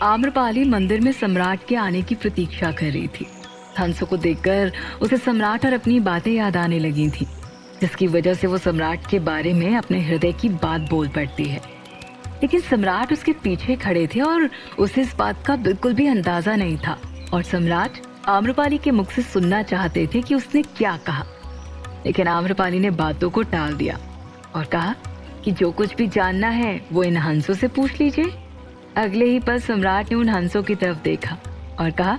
आम्रपाली मंदिर में सम्राट के आने की प्रतीक्षा कर रही थी। हंसों को देखकर उसे सम्राट और अपनी बातें याद आने लगी थी, जिसकी वजह से वो सम्राट के बारे में अपने हृदय की बात बोल पड़ती है। लेकिन सम्राट उसके पीछे खड़े थे और उसे इस बात का बिल्कुल भी अंदाजा नहीं था, और सम्राट आम्रपाली के मुख से सुनना चाहते थे कि उसने क्या कहा। लेकिन आम्रपाली ने बातों को टाल दिया और कहा कि जो कुछ भी जानना है वो इन हंसों से पूछ लीजिए। अगले ही पल सम्राट ने उन हंसों की तरफ देखा और कहा,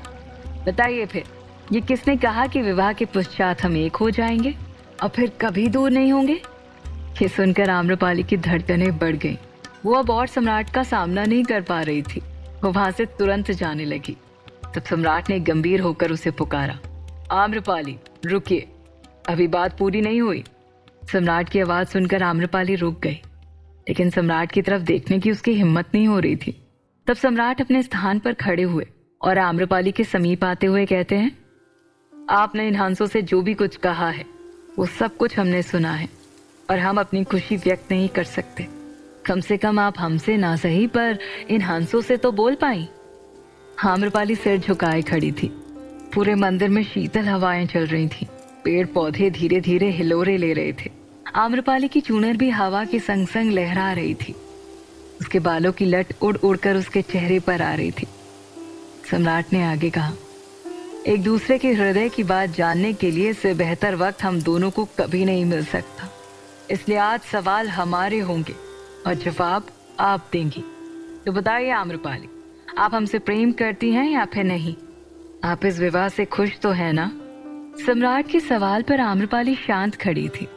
बताइए फिर, ये किसने कहा कि विवाह के पश्चात हम एक हो जाएंगे और फिर कभी दूर नहीं होंगे? ये सुनकर आम्रपाली की धड़कनें बढ़ गईं। वो अब और सम्राट का सामना नहीं कर पा रही थी। वो वहां से तुरंत जाने लगी। तब सम्राट ने गंभीर होकर उसे पुकारा, आम्रपाली रुकिए, अभी बात पूरी नहीं हुई। सम्राट की आवाज सुनकर आम्रपाली रुक गई, लेकिन सम्राट की तरफ देखने की उसकी हिम्मत नहीं हो रही थी। तब सम्राट अपने स्थान पर खड़े हुए और आम्रपाली के समीप आते हुए कहते हैं, आपने इन हंसों से जो भी कुछ कहा है वो सब कुछ हमने सुना है और हम अपनी खुशी व्यक्त नहीं कर सकते। कम से कम आप हमसे ना सही पर इन हंसों से तो बोल पाई। आम्रपाली सिर झुकाए खड़ी थी। पूरे मंदिर में शीतल हवाएं चल रही थीं। पेड़ पौधे धीरे धीरे हिलोरे ले रहे थे। आम्रपाली की चूनर भी हवा के संग संग लहरा रही थी। उसके बालों की लट उड़ उड़कर उसके चेहरे पर आ रही थी। सम्राट ने आगे कहा, एक दूसरे के हृदय की बात जानने के लिए इससे बेहतर वक्त हम दोनों को कभी नहीं मिल सकता। इसलिए आज सवाल हमारे होंगे और जवाब आप देंगी। तो बताइए आम्रपाली, आप हमसे प्रेम करती हैं या फिर नहीं? आप इस विवाह से खुश तो है ना? सम्राट के सवाल पर आम्रपाली शांत खड़ी थी।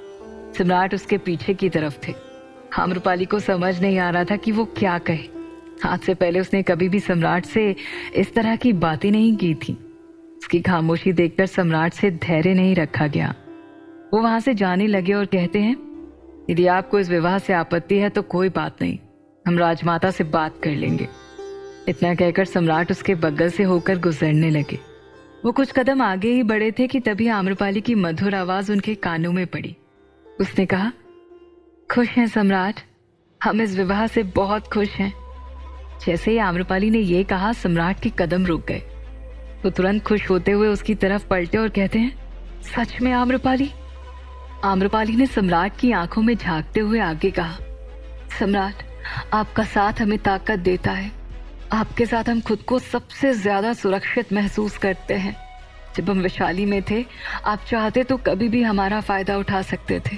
सम्राट उसके पीछे की तरफ थे। आम्रपाली को समझ नहीं आ रहा था कि वो क्या कहे। आज से पहले उसने कभी भी सम्राट से इस तरह की बातें नहीं की थी। उसकी खामोशी देखकर सम्राट से धैर्य नहीं रखा गया। वो वहां से जाने लगे और कहते हैं, यदि आपको इस विवाह से आपत्ति है तो कोई बात नहीं, हम राजमाता से बात कर लेंगे। इतना कहकर सम्राट उसके बगल से होकर गुजरने लगे। वो कुछ कदम आगे ही बढ़े थे कि तभी आम्रपाली की मधुर आवाज उनके कानों में पड़ी। उसने कहा, खुश हैं सम्राट, हम इस विवाह से बहुत खुश हैं। जैसे ही आम्रपाली ने यह कहा, सम्राट के कदम रुक गए। वो तुरंत खुश होते हुए उसकी तरफ पलटे और कहते हैं, सच में आम्रपाली? आम्रपाली ने सम्राट की आंखों में झांकते हुए आगे कहा, सम्राट, आपका साथ हमें ताकत देता है। आपके साथ हम खुद को सबसे ज्यादा सुरक्षित महसूस करते हैं। जब हम वैशाली में थे, आप चाहते तो कभी भी हमारा फायदा उठा सकते थे,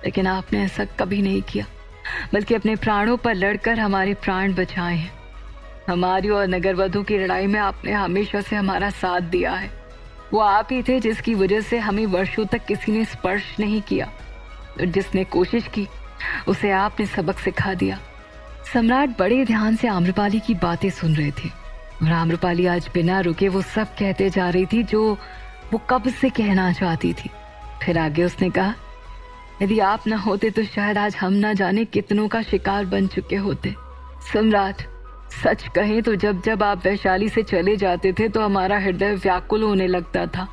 लेकिन आपने ऐसा कभी नहीं किया, बल्कि अपने प्राणों पर लड़कर हमारे प्राण बचाए हैं। हमारी और नगरवधु की लड़ाई में आपने हमेशा से हमारा साथ दिया है। वो आप ही थे जिसकी वजह से हमें वर्षों तक किसी ने स्पर्श नहीं किया, और जिसने कोशिश की उसे आपने सबक सिखा दिया। सम्राट बड़े ध्यान से आम्रपाली की बातें सुन रहे थे, और आम्रपाली आज बिना रुके वो सब कहते जा रही थी जो वो कब से कहना चाहती थी। फिर आगे उसने कहा, यदि आप न होते तो शायद आज हम न जाने कितनों का शिकार बन चुके होते। सम्राट, सच कहें तो जब जब आप वैशाली से चले जाते थे तो हमारा हृदय व्याकुल होने लगता था।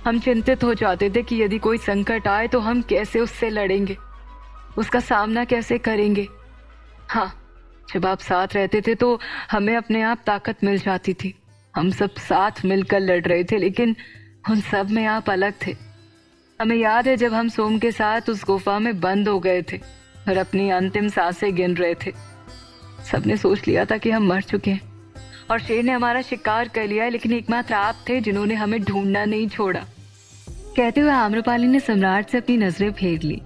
हम चिंतित हो जाते थे कि यदि कोई संकट आए तो हम कैसे उससे लड़ेंगे, उसका सामना कैसे करेंगे। हाँ, जब आप साथ रहते थे तो हमें अपने आप ताकत मिल जाती थी। हम सब साथ मिलकर लड़ रहे थे, लेकिन उन सब में आप अलग थे। हमें याद है जब हम सोम के साथ उस गुफा में बंद हो गए थे और अपनी अंतिम सांसें गिन रहे थे। सबने सोच लिया था कि हम मर चुके हैं और शेर ने हमारा शिकार कर लिया है, लेकिन एकमात्र आप थे जिन्होंने हमें ढूंढना नहीं छोड़ा। कहते हुए आम्रपाली ने सम्राट से अपनी नजरें फेर ली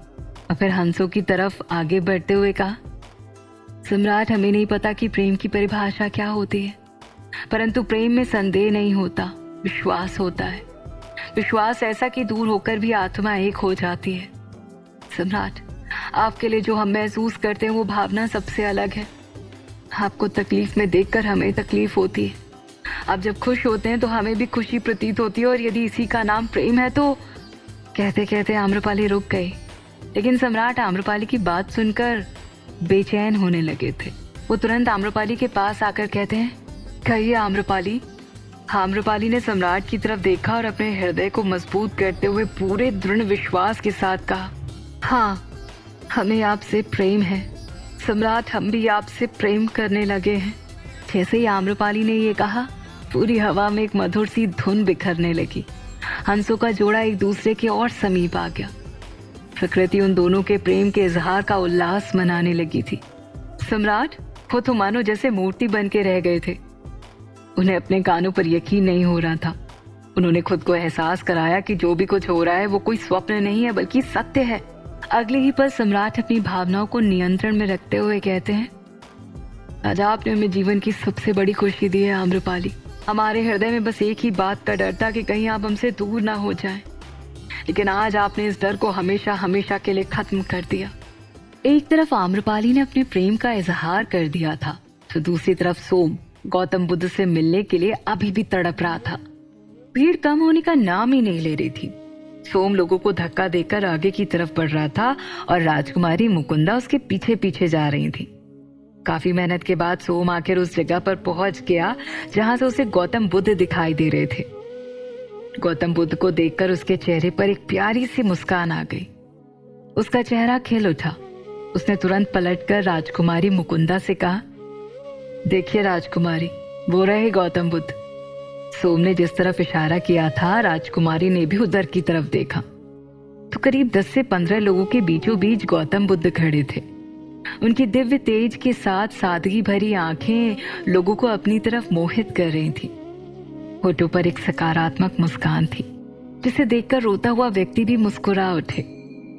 और फिर हंसों की तरफ आगे बढ़ते हुए कहा, सम्राट, हमें नहीं पता कि प्रेम की परिभाषा क्या होती है, परंतु प्रेम में संदेह नहीं होता, विश्वास होता है। विश्वास ऐसा कि दूर होकर भी आत्मा एक हो जाती है। सम्राट, आपके लिए जो हम महसूस करते हैं वो भावना सबसे अलग है। आपको तकलीफ में देखकर हमें तकलीफ होती है। आप जब खुश होते हैं तो हमें भी खुशी प्रतीत होती है, और यदि इसी का नाम प्रेम है तो। कहते कहते आम्रपाली रुक गई, लेकिन सम्राट आम्रपाली की बात सुनकर बेचैन होने लगे थे। वो तुरंत आम्रपाली के पास आकर कहते हैं, कहिए आम्रपाली। आम्रपाली ने सम्राट की तरफ देखा और अपने हृदय को मजबूत करते हुए पूरे दृढ़ विश्वास के साथ कहा, हाँ, हमें आपसे प्रेम है सम्राट, हम भी आपसे प्रेम करने लगे हैं। जैसे ही आम्रपाली ने ये कहा, पूरी हवा में एक मधुर सी धुन बिखरने लगी। हंसों का जोड़ा एक दूसरे के और समीप आ गया। प्रकृति उन दोनों के प्रेम के इजहार का उल्लास मनाने लगी थी। सम्राट वो तो मानो जैसे मूर्ति बन के रह गए थे। उन्हें अपने कानों पर यकीन नहीं हो रहा था। उन्होंने खुद को एहसास कराया कि जो भी कुछ हो रहा है वो कोई स्वप्न नहीं है बल्कि सत्य है। अगले ही पल सम्राट अपनी भावनाओं को नियंत्रण में रखते हुए कहते हैं, आज आपने हमें जीवन की सबसे बड़ी खुशी दी है आम्रपाली। हमारे हृदय में बस एक ही बात का डर था कि कहीं आप हमसे दूर ना हो जाएं। लेकिन आज आपने इस डर को हमेशा हमेशा के लिए खत्म कर दिया। एक तरफ आम्रपाली ने अपने प्रेम का इजहार कर दिया था, तो दूसरी तरफ सोम गौतम बुद्ध से मिलने के लिए अभी भी तड़प रहा था। भीड़ कम होने का नाम ही नहीं ले रही थी। सोम लोगों को धक्का देकर आगे की तरफ बढ़ रहा था और राजकुमारी मुकुंदा उसके पीछे पीछे जा रही थी। काफी मेहनत के बाद सोम आखिर उस जगह पर पहुंच गया जहां से उसे गौतम बुद्ध दिखाई दे रहे थे। गौतम बुद्ध को देखकर उसके चेहरे पर एक प्यारी सी मुस्कान आ गई। उसका चेहरा खिल उठा। उसने तुरंत पलटकर राजकुमारी मुकुंदा से कहा, देखिए राजकुमारी, वो रहे गौतम बुद्ध। सोम ने जिस तरफ इशारा किया था, राजकुमारी ने भी उधर की तरफ देखा तो करीब 10 से 15 लोगों के बीचों बीच गौतम बुद्ध खड़े थे। उनकी दिव्य तेज के साथ सादगी भरी आंखें लोगों को अपनी तरफ मोहित कर रही थी। होठों पर एक सकारात्मक मुस्कान थी जिसे देखकर रोता हुआ व्यक्ति भी मुस्कुरा उठे।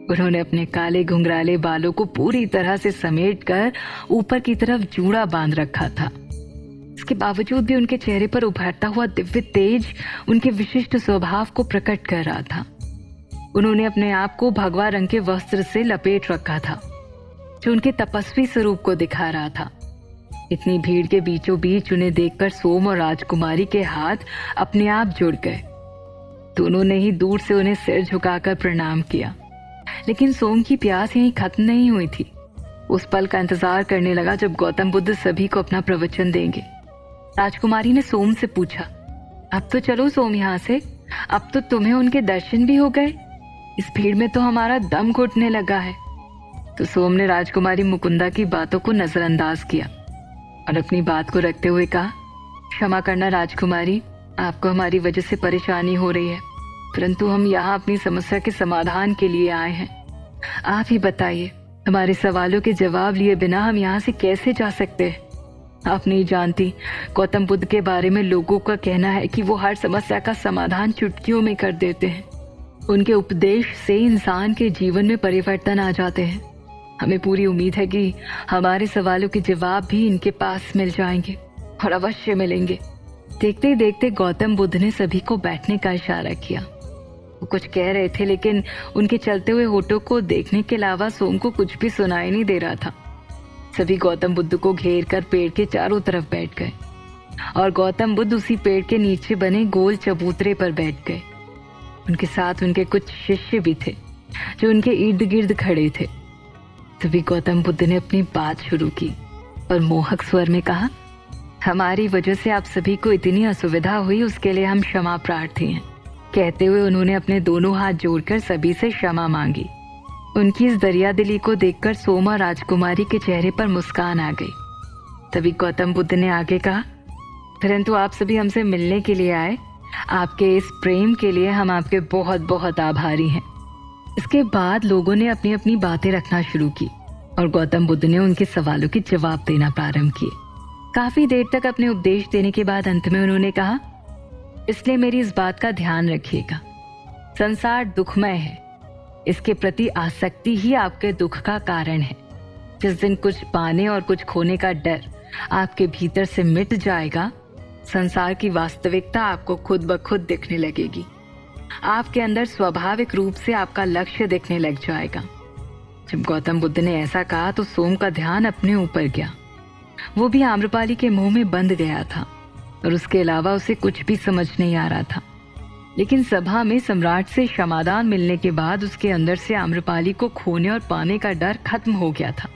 उन्होंने अपने काले घुंघराले बालों को पूरी तरह से समेटकर ऊपर की तरफ जूड़ा बांध रखा था। इसके बावजूद भी उनके चेहरे पर उभरता हुआ दिव्य तेज उनके विशिष्ट स्वभाव को प्रकट कर रहा था। उन्होंने अपने आप को भगवा रंग के वस्त्र से लपेट रखा था जो उनके तपस्वी स्वरूप को दिखा रहा था। इतनी भीड़ के बीचों बीच उन्हें देखकर सोम और राजकुमारी के हाथ अपने आप जुड़ गए। दोनों ने ही दूर से उन्हें सिर झुकाकर प्रणाम किया। लेकिन सोम की प्यास यहीं खत्म नहीं हुई थी। उस पल का इंतजार करने लगा जब गौतम बुद्ध सभी को अपना प्रवचन देंगे। राजकुमारी ने सोम से पूछा, अब तो चलो सोम यहाँ से, अब तो तुम्हें उनके दर्शन भी हो गए। इस भीड़ में तो हमारा दम घुटने लगा है। तो सोम ने राजकुमारी मुकुंदा की बातों को नजरअंदाज किया और अपनी बात को रखते हुए कहा, क्षमा करना राजकुमारी, आपको हमारी वजह से परेशानी हो रही है, परंतु हम यहाँ अपनी समस्या के समाधान के लिए आए हैं। आप ही बताइए, हमारे सवालों के जवाब लिए बिना हम यहाँ से कैसे जा सकते हैं? आप नहीं जानती, गौतम बुद्ध के बारे में लोगों का कहना है कि वो हर समस्या का समाधान चुटकियों में कर देते हैं। उनके उपदेश से इंसान के जीवन में परिवर्तन आ जाते हैं। हमें पूरी उम्मीद है कि हमारे सवालों के जवाब भी इनके पास मिल जाएंगे और अवश्य मिलेंगे। देखते ही देखते गौतम बुद्ध ने सभी को बैठने का इशारा किया। वो कुछ कह रहे थे लेकिन उनके चलते हुए होठों को देखने के अलावा सोम को कुछ भी सुनाई नहीं दे रहा था। सभी गौतम बुद्ध को घेर कर पेड़ के चारों तरफ बैठ गए और गौतम बुद्ध उसी पेड़ के नीचे बने गोल चबूतरे पर बैठ गए। उनके साथ उनके कुछ शिष्य भी थे जो उनके इर्द गिर्द खड़े थे। तभी गौतम बुद्ध ने अपनी बात शुरू की और मोहक स्वर में कहा, हमारी वजह से आप सभी को इतनी असुविधा हुई, उसके लिए हम क्षमा प्रार्थी हैं। कहते हुए उन्होंने अपने दोनों हाथ जोड़कर सभी से क्षमा मांगी। उनकी इस दरियादिली को देखकर सोम और राजकुमारी के चेहरे पर मुस्कान आ गई। तभी गौतम बुद्ध ने आगे कहा, परंतु आप सभी हमसे मिलने के लिए आए, आपके इस प्रेम के लिए हम आपके बहुत बहुत आभारी हैं। इसके बाद लोगों ने अपनी अपनी बातें रखना शुरू की और गौतम बुद्ध ने उनके सवालों के जवाब देना प्रारंभ किए। काफी देर तक अपने उपदेश देने के बाद अंत में उन्होंने कहा, इसलिए मेरी इस बात का ध्यान रखिएगा, संसार दुखमय है, इसके प्रति आसक्ति ही आपके दुख का कारण है। जिस दिन कुछ पाने और कुछ खोने का डर आपके भीतर से मिट जाएगा, संसार की वास्तविकता आपको खुद ब खुद दिखने लगेगी। आपके अंदर स्वाभाविक रूप से आपका लक्ष्य दिखने लग जाएगा। जब गौतम बुद्ध ने ऐसा कहा तो सोम का ध्यान अपने ऊपर गया। वो भी आम्रपाली के मुंह में बंद गया था और उसके अलावा उसे कुछ भी समझ नहीं आ रहा था। लेकिन सभा में सम्राट से क्षमादान मिलने के बाद उसके अंदर से आम्रपाली को खोने और पाने का डर खत्म हो गया था।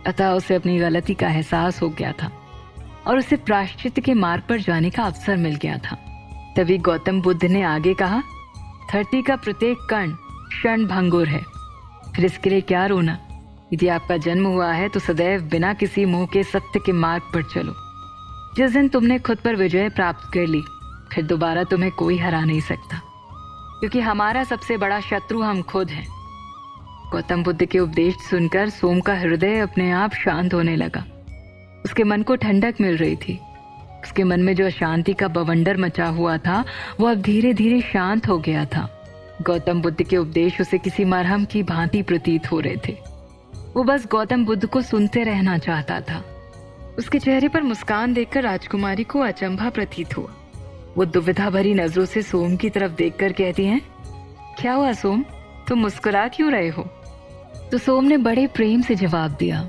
अतः उसे अपनी गलती का एहसास हो गया था और उसे प्रायश्चित के मार्ग पर जाने का अवसर मिल गया था। तभी गौतम बुद्ध ने आगे कहा, धरती का प्रत्येक कण क्षण भंगुर है, फिर इसके लिए क्या रोना? यदि आपका जन्म हुआ है तो सदैव बिना किसी मोह के सत्य के मार्ग पर चलो। जिस दिन तुमने खुद पर विजय प्राप्त कर ली, फिर दोबारा तुम्हें कोई हरा नहीं सकता, क्योंकि हमारा सबसे बड़ा शत्रु हम खुद हैं। गौतम बुद्ध के उपदेश सुनकर सोम का हृदय अपने आप शांत होने लगा। उसके मन को ठंडक मिल रही थी। उसके मन में जो अशांति का बवंडर मचा हुआ था वो अब धीरे धीरे शांत हो गया था। गौतम बुद्ध के उपदेश उसे किसी मरहम की भांति प्रतीत हो रहे थे। वो बस गौतम बुद्ध को सुनते रहना चाहता था। उसके चेहरे पर मुस्कान देखकर राजकुमारी को अचंभा प्रतीत हुआ। वो दुविधा भरी नजरों से सोम की तरफ देखकर कहती हैं, क्या हुआ सोम, तुम मुस्कुरा क्यों रहे हो? तो सोम ने बड़े प्रेम से जवाब दिया,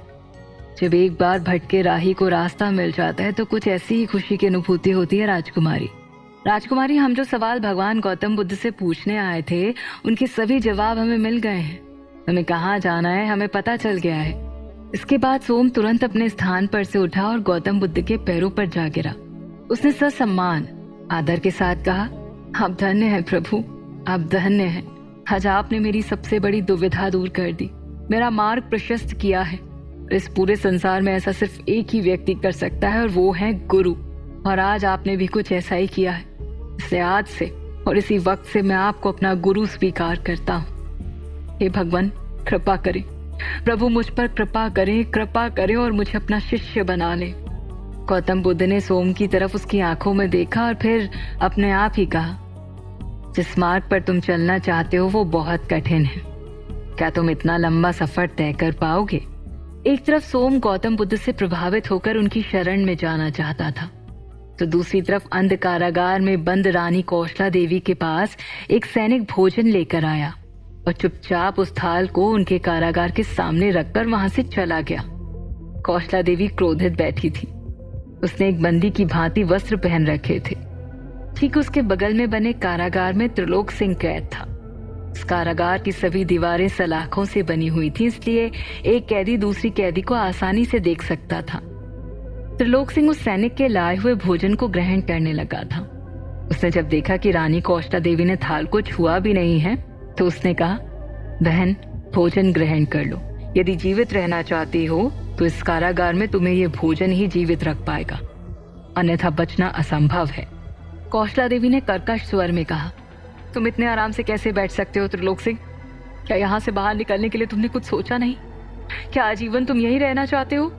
जब एक बार भटके राही को रास्ता मिल जाता है तो कुछ ऐसी ही खुशी की अनुभूति होती है राजकुमारी, हम जो सवाल भगवान गौतम बुद्ध से पूछने आए थे उनके सभी जवाब हमें मिल गए हैं। हमें कहाँ जाना है हमें पता चल गया है। इसके बाद सोम तुरंत अपने स्थान पर से उठा और गौतम बुद्ध के पैरों पर जा गिरा। उसने ससम्मान आदर के साथ कहा, आप धन्य हैं प्रभु, आप धन्य हैं। आज आपने मेरी सबसे बड़ी दुविधा दूर कर दी, मेरा मार्ग प्रशस्त किया है। इस पूरे संसार में ऐसा सिर्फ एक ही व्यक्ति कर सकता है और वो है गुरु। और आज आपने भी कुछ ऐसा ही किया है। इसलिए आज से और इसी वक्त से मैं आपको अपना गुरु स्वीकार करता हूँ। हे भगवान, कृपा करें प्रभु, मुझ पर कृपा करें और मुझे अपना शिष्य बना ले। गौतम बुद्ध ने सोम की तरफ उसकी आंखों में देखा और फिर अपने आप ही कहा, जिस मार्ग पर तुम चलना चाहते हो वो बहुत कठिन है। क्या तुम इतना लंबा सफर तय कर पाओगे? एक तरफ सोम गौतम बुद्ध से प्रभावित होकर उनकी शरण में जाना चाहता था, तो दूसरी तरफ अंध कारागार में बंद रानी कौशला देवी के पास एक सैनिक भोजन लेकर आया और चुपचाप उस थाल को उनके कारागार के सामने रखकर वहां से चला गया। कौशला देवी क्रोधित बैठी थी। उसने एक बंदी की भांति वस्त्र पहन रखे थे। ठीक उसके बगल में बने कारागार में त्रिलोक सिंह कैद था। इस कारागार की सभी दीवारें सलाखों से बनी हुई थी, इसलिए एक कैदी दूसरी कैदी को आसानी से देख सकता था। त्रिलोक सिंह उस सैनिक के लाए हुए भोजन को ग्रहण करने लगा था। उसने जब देखा कि रानी कौशला देवी ने थाल को छुआ भी नहीं है तो उसने कहा, बहन, भोजन ग्रहण कर लो। यदि जीवित रहना चाहती हो तो इस कारागार में तुम्हें ये भोजन ही जीवित रख पाएगा, अन्यथा बचना असंभव है। कौशला देवी ने कर्कश स्वर में कहा, तुम इतने आराम से कैसे बैठ सकते हो त्रिलोक सिंह? क्या यहाँ से बाहर निकलने के लिए तुमने कुछ सोचा नहीं? क्या आजीवन तुम यहीं रहना चाहते हो?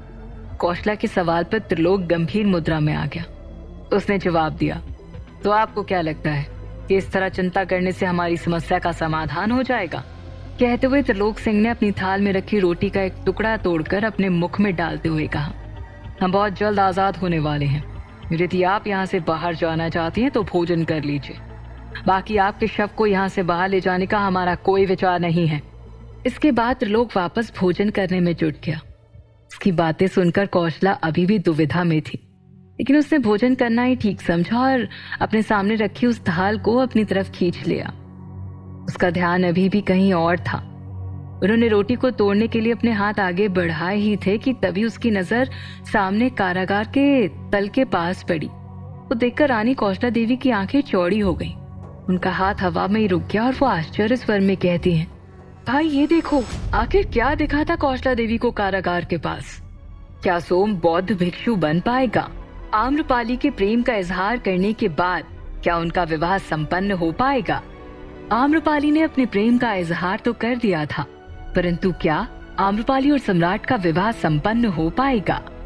कौशला के सवाल पर त्रिलोक गंभीर मुद्रा में आ गया। उसने जवाब दिया, तो आपको क्या लगता है कि इस तरह चिंता करने से हमारी समस्या का समाधान हो जाएगा? कहते हुए त्रिलोक सिंह ने अपनी थाल में रखी रोटी का एक टुकड़ा तोड़कर अपने मुख में डालते हुए कहा, हम बहुत जल्द आजाद होने वाले हैं। यदि आप यहाँ से बाहर जाना चाहती हैं तो भोजन कर लीजिए। बाकी आपके शव को यहाँ से बाहर ले जाने का हमारा कोई विचार नहीं है। इसके बाद त्रिलोक वापस भोजन करने में जुट गया। उसकी बातें सुनकर कौशला अभी भी दुविधा में थी, लेकिन उसने भोजन करना ही ठीक समझा और अपने सामने रखी उस थाल को अपनी तरफ खींच लिया। उसका ध्यान अभी भी कहीं और था। उन्होंने रोटी को तोड़ने के लिए अपने हाथ आगे बढ़ाए ही थे कि तभी उसकी नजर सामने कारागार के तल के पास पड़ी। वो देखकर रानी कौशला देवी की आंखें चौड़ी हो गईं। उनका हाथ हवा में ही रुक गया और वो आश्चर्य स्वर में कहती हैं, भाई ये देखो, आखिर क्या दिखा था कौशला देवी को कारागार के पास? क्या सोम बौद्ध भिक्षु बन पाएगा? आम्रपाली के प्रेम का इजहार करने के बाद क्या उनका विवाह संपन्न हो पाएगा? आम्रपाली ने अपने प्रेम का इजहार तो कर दिया था, परंतु क्या आम्रपाली और सम्राट का विवाह संपन्न हो पाएगा?